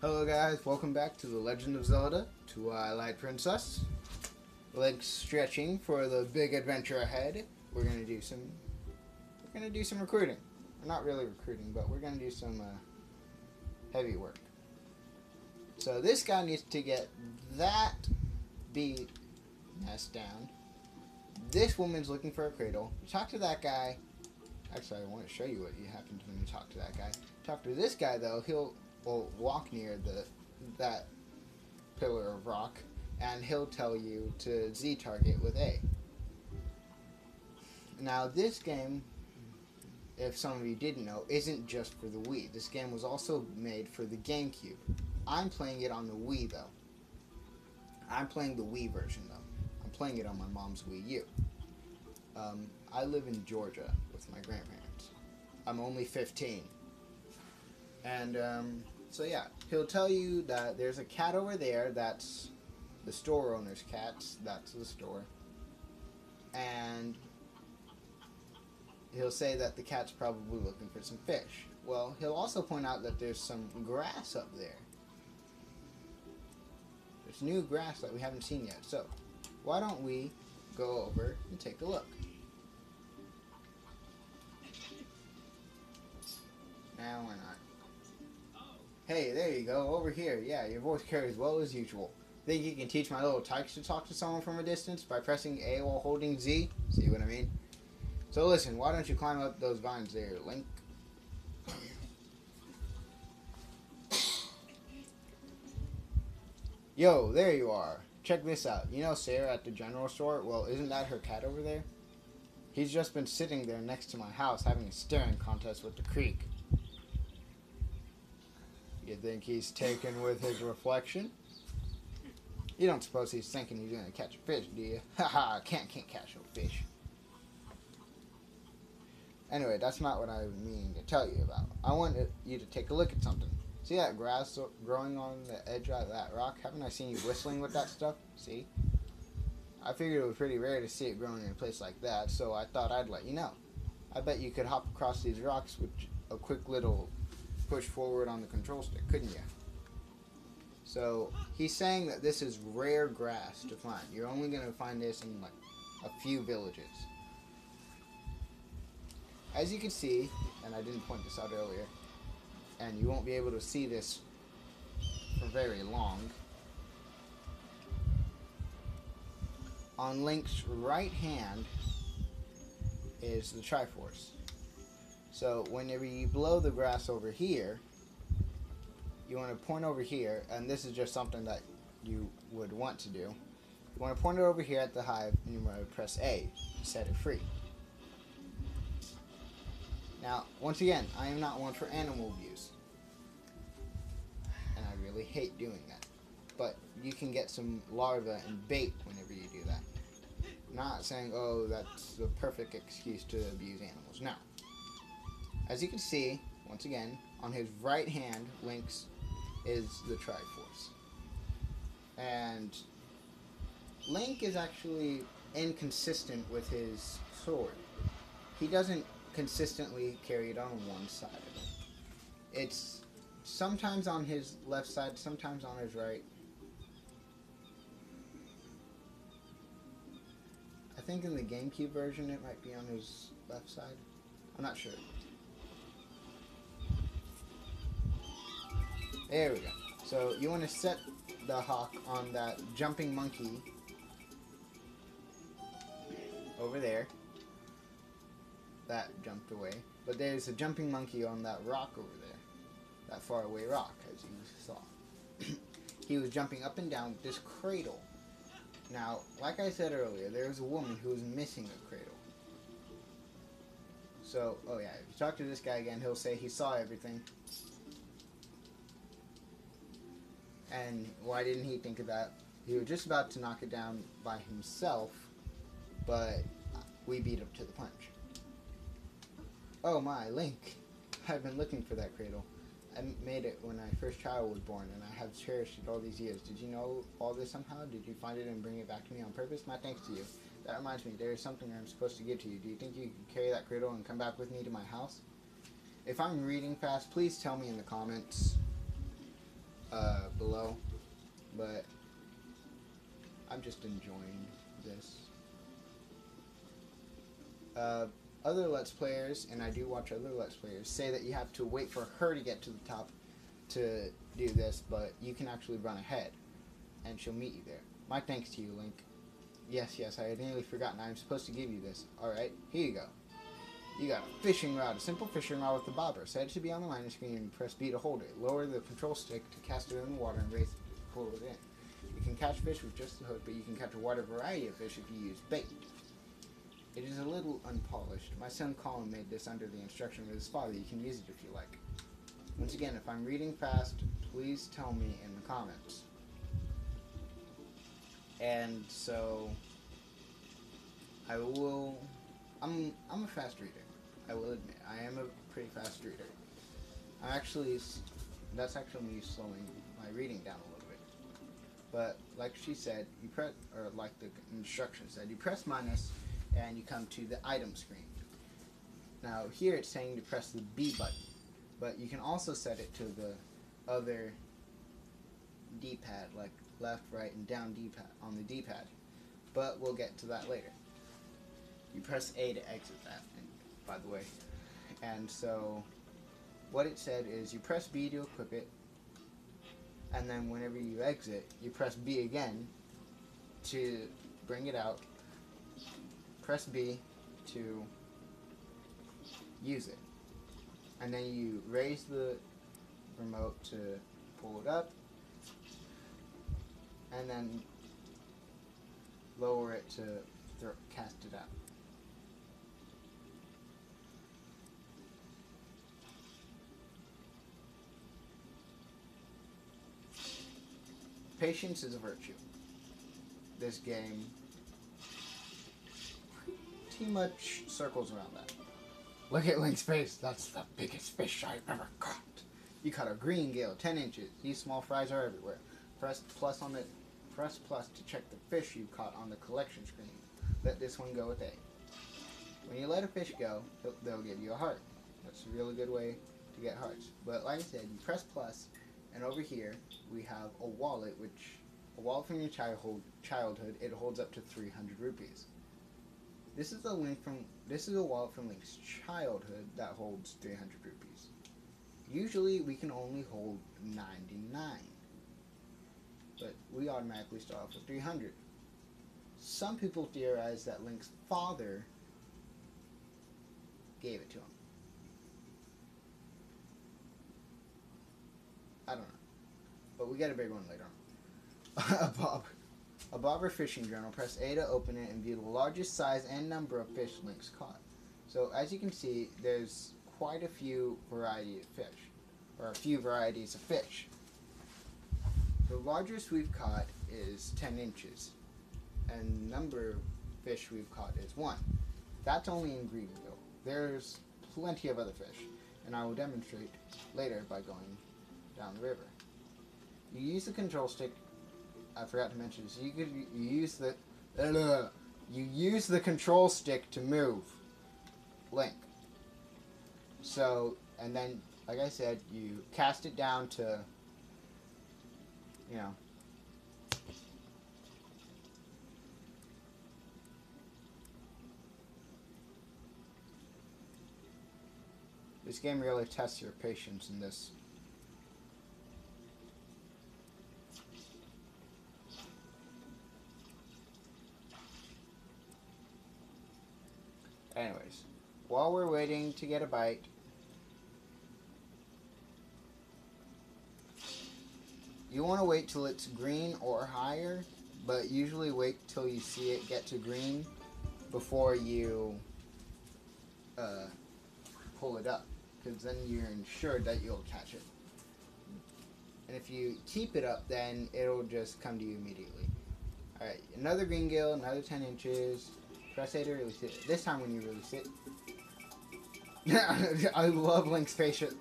Hello guys, welcome back to The Legend of Zelda, Twilight Princess. Legs stretching for the big adventure ahead. We're gonna do some recruiting. Not really recruiting, but we're gonna do some heavy work. So this guy needs to get that bee nest down. This woman's looking for a cradle. You talk to that guy. Actually, I want to show you what happens when you talk to that guy. Talk to this guy though. He'll walk near that pillar of rock, and he'll tell you to Z target with A. Now this game, if some of you didn't know, isn't just for the Wii. This game was also made for the GameCube. I'm playing it on the Wii though. I'm playing the Wii version though. I'm playing it on my mom's Wii U. I live in Georgia with my grandparents. I'm only 15. And so yeah, he'll tell you that there's a cat over there. That's the store owner's cat. That's the store. And he'll say that the cat's probably looking for some fish. Well, he'll also point out that there's some grass up there. There's new grass that we haven't seen yet. So why don't we go over and take a look? Now why not? Hey, there you go, over here. Yeah, your voice carries well as usual. Think you can teach my little tykes to talk to someone from a distance by pressing A while holding Z? See what I mean? So listen, why don't you climb up those vines there, Link? Yo, there you are. Check this out. You know Sarah at the general store? Well, isn't that her cat over there? He's just been sitting there next to my house having a staring contest with the creek. You think he's taken with his reflection? You don't suppose he's thinking he's gonna catch a fish, do you? Haha, can't catch no fish. Anyway, that's not what I was meaning to tell you about. I want you to take a look at something. See that grass growing on the edge of that rock? Haven't I seen you whistling with that stuff? See? I figured it was pretty rare to see it growing in a place like that, so I thought I'd let you know. I bet you could hop across these rocks with a quick little push forward on the control stick, couldn't you? So he's saying that this is rare grass to find. You're only going to find this in like a few villages. As you can see, and I didn't point this out earlier, and you won't be able to see this for very long, on Link's right hand is the Triforce. So whenever you blow the grass over here, you want to point over here, and this is just something that you would want to do. You want to point it over here at the hive, and you want to press A to set it free. Now, once again, I am not one for animal abuse, and I really hate doing that. But you can get some larvae and bait whenever you do that. I'm not saying, oh, that's the perfect excuse to abuse animals. No. As you can see, once again, on his right hand, Link's is the Triforce. And Link is actually inconsistent with his sword. He doesn't consistently carry it on one side of it. It's sometimes on his left side, sometimes on his right. I think in the GameCube version it might be on his left side. I'm not sure. There we go. So you want to set the hawk on that jumping monkey over there. That jumped away. But there's a jumping monkey on that rock over there. That far away rock, as you saw. He was jumping up and down with this cradle. Now, like I said earlier, there's a woman who is missing a cradle. So, oh yeah, if you talk to this guy again, he'll say he saw everything. And why didn't he think of that? He was just about to knock it down by himself, but we beat him to the punch. Oh my, Link. I've been looking for that cradle. I made it when my first child was born, and I have cherished it all these years. Did you know all this somehow? Did you find it and bring it back to me on purpose? My thanks to you. That reminds me, there is something I'm supposed to give to you. Do you think you can carry that cradle and come back with me to my house? If I'm reading fast, please tell me in the comments. below, but I'm just enjoying this. Other Let's Players, and I do watch other Let's Players, say that you have to wait for her to get to the top to do this, but you can actually run ahead, and she'll meet you there. My thanks to you, Link. Yes, I had nearly forgotten. I'm supposed to give you this. Alright, here you go. You got a fishing rod, a simple fishing rod with a bobber. Set it to be on the line screen and press B to hold it. Lower the control stick to cast it in the water and raise it to pull it in. You can catch fish with just the hook, but you can catch a wider variety of fish if you use bait. It is a little unpolished. My son Colin made this under the instruction of his father. You can use it if you like. Once again, if I'm reading fast, please tell me in the comments. And so, I'm a fast reader. I will admit, I am a pretty fast reader. That's actually me slowing my reading down a little bit. But like she said, like the instructions said, you press minus and you come to the item screen. Now here it's saying to press the B button, but you can also set it to the other D-pad, like left, right, and down D-pad on the D-pad. But we'll get to that later. You press A to exit that, by the way. And so what it said is you press B to equip it, and then whenever you exit, you press B again to bring it out. Press B to use it. And then you raise the remote to pull it up, and then lower it to cast it out. Patience is a virtue. This game pretty much circles around that. Look at Link's face. That's the biggest fish I've ever caught. You caught a green gill, 10 inches. These small fries are everywhere. Press plus to check the fish you caught on the collection screen. Let this one go with A. When you let a fish go, they'll give you a heart. That's a really good way to get hearts. But like I said, you press plus, and over here we have a wallet, from your childhood. It holds up to 300 rupees. This is a wallet from Link's childhood that holds 300 rupees. Usually we can only hold 99, but we automatically start off with 300. Some people theorize that Link's father gave it to him. I don't know, but we get a big one later on. A bobber fishing journal. Press A to open it and view the largest size and number of fish Link's caught. So as you can see, there's quite a few varieties of fish. The largest we've caught is 10 inches, and the number of fish we've caught is 1. That's only in Greenville. There's plenty of other fish, and I will demonstrate later by going down the river. You use the control stick. I forgot to mention this. You use the control stick to move Link. So, and then, like I said, you cast it down to, This game really tests your patience in this. Anyways, while we're waiting to get a bite, you want to wait till it's green or higher, but usually wait till you see it get to green before you pull it up, because then you're ensured that you'll catch it. And if you keep it up, then it'll just come to you immediately. Alright, another green gill, another 10 inches. Press A to release it. This time when you release it. I love Link's face at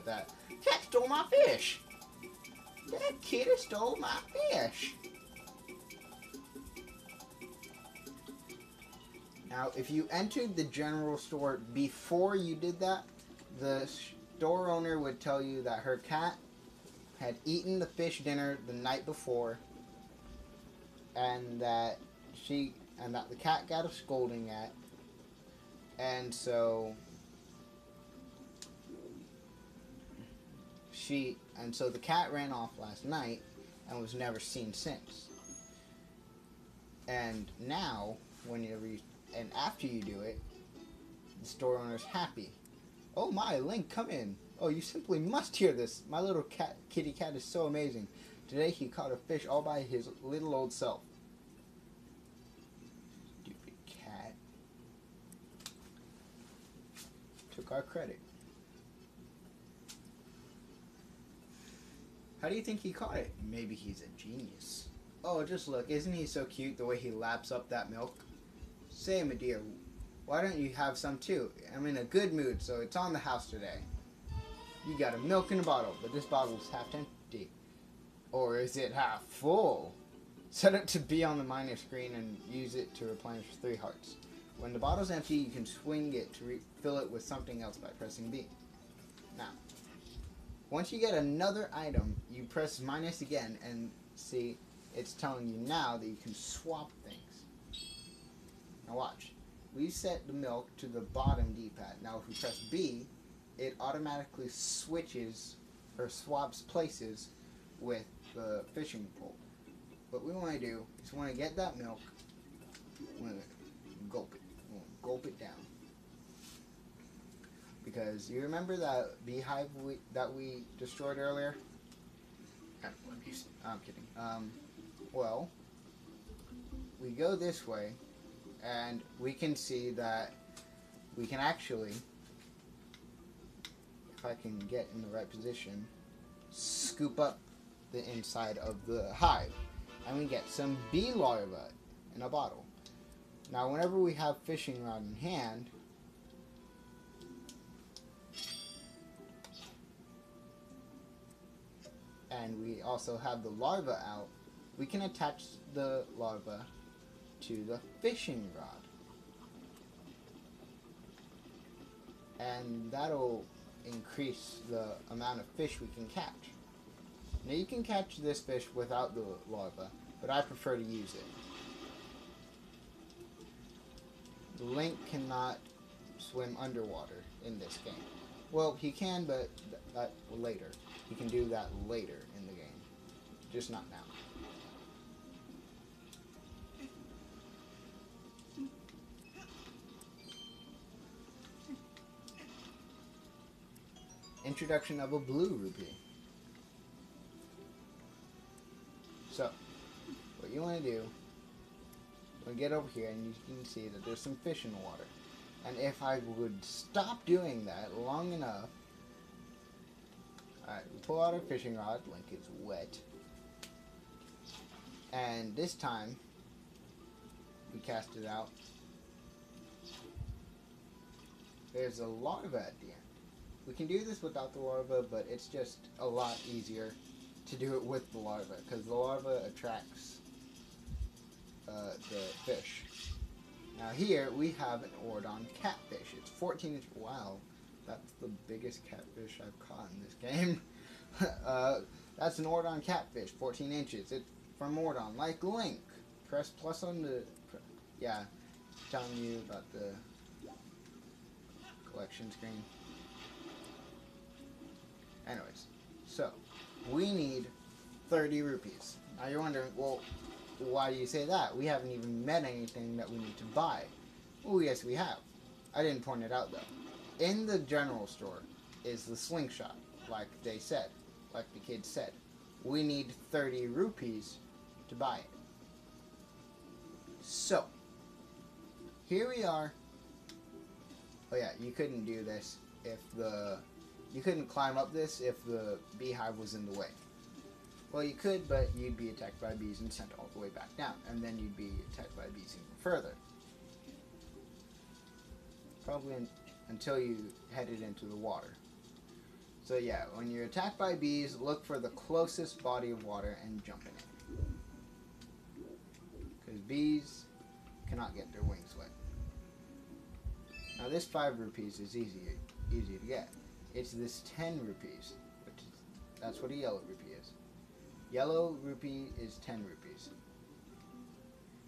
that. Cat stole my fish! That kid stole my fish! Now, if you entered the general store before you did that, the store owner would tell you that her cat had eaten the fish dinner the night before, and that the cat got a scolding at, and so the cat ran off last night and was never seen since. And now, after you do it, the store owner's happy. Oh my, Link, come in. Oh, you simply must hear this. My little kitty cat is so amazing. Today he caught a fish all by his little old self. Stupid cat. Took our credit. How do you think he caught it? Maybe he's a genius. Oh, just look. Isn't he so cute the way he laps up that milk? Say, my dear, why don't you have some too? I'm in a good mood, so it's on the house today. You got a milk in a bottle, but this bottle is half empty. Or is it half full? Set it to B on the minor screen and use it to replenish 3 hearts. When the bottle's empty, you can swing it to refill it with something else by pressing B. Now, once you get another item, you press minus again and see it's telling you now that you can swap things. Now watch. We set the milk to the bottom D-pad. Now if we press B, it automatically switches or swaps places with the fishing pole. What we want to do is we want to get that milk, we want to gulp it. We want to gulp it down. Because you remember that beehive that we destroyed earlier? I'm kidding. Well, we go this way, and we can see that we can actually, if I can get in the right position, scoop up the inside of the hive, and we get some bee larvae in a bottle. Now, whenever we have fishing rod in hand, and we also have the larva out, we can attach the larva to the fishing rod. And that'll increase the amount of fish we can catch. Now you can catch this fish without the larva, but I prefer to use it. Link cannot swim underwater in this game. Well, he can, but that later. He can do that later in the game, just not now. Introduction of a blue rupee. So, what you want to do, you want to get over here and you can see that there's some fish in the water. And if I would stop doing that long enough, alright, we pull out our fishing rod, Link is wet. And this time, we cast it out. There's a larva at the end. We can do this without the larva, but it's just a lot easier to do it with the larva, because the larva attracts the fish. Now here, we have an Ordon catfish. It's 14 inches. Wow, that's the biggest catfish I've caught in this game. That's an Ordon catfish, 14 inches. It's from Ordon, like Link. Press plus on the... Yeah, telling you about the collection screen. Anyways, so, we need 30 rupees. Now you're wondering, well, why do you say that? We haven't even met anything that we need to buy. Oh, yes, we have. I didn't point it out, though. In the general store is the slingshot, like they said, like the kids said. We need 30 rupees to buy it. So, here we are. Oh yeah, you couldn't do this if you couldn't climb up this if the beehive was in the way. Well, you could, but you'd be attacked by bees and sent all the way back down, and then you'd be attacked by bees even further. Probably until you headed into the water. So yeah, when you're attacked by bees, look for the closest body of water and jump in it. Because bees cannot get their wings wet. Now this 5 rupees is easy to get. It's this 10 rupees, which is That's what a yellow rupee is. Yellow rupee is 10 rupees.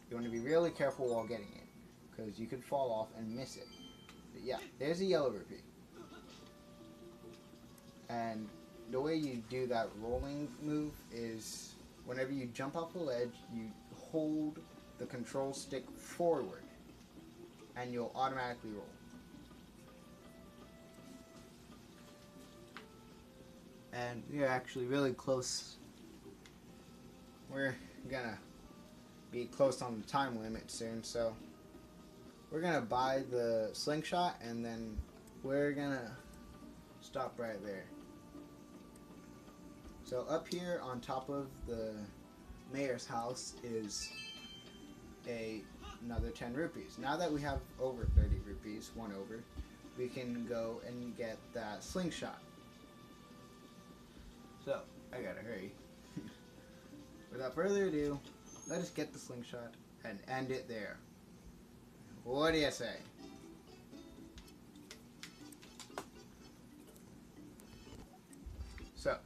You want to be really careful while getting it, because you could fall off and miss it. But yeah, there's a yellow rupee. And the way you do that rolling move is whenever you jump off a ledge, you hold the control stick forward, and you'll automatically roll. And we're actually really close. We're gonna be close on the time limit soon, so we're gonna buy the slingshot and then we're gonna stop right there. So up here on top of the mayor's house is another 10 rupees. Now that we have over 30 rupees, one over, we can go and get that slingshot. So, I gotta hurry. Without further ado, let us get the slingshot and end it there. What do you say? So,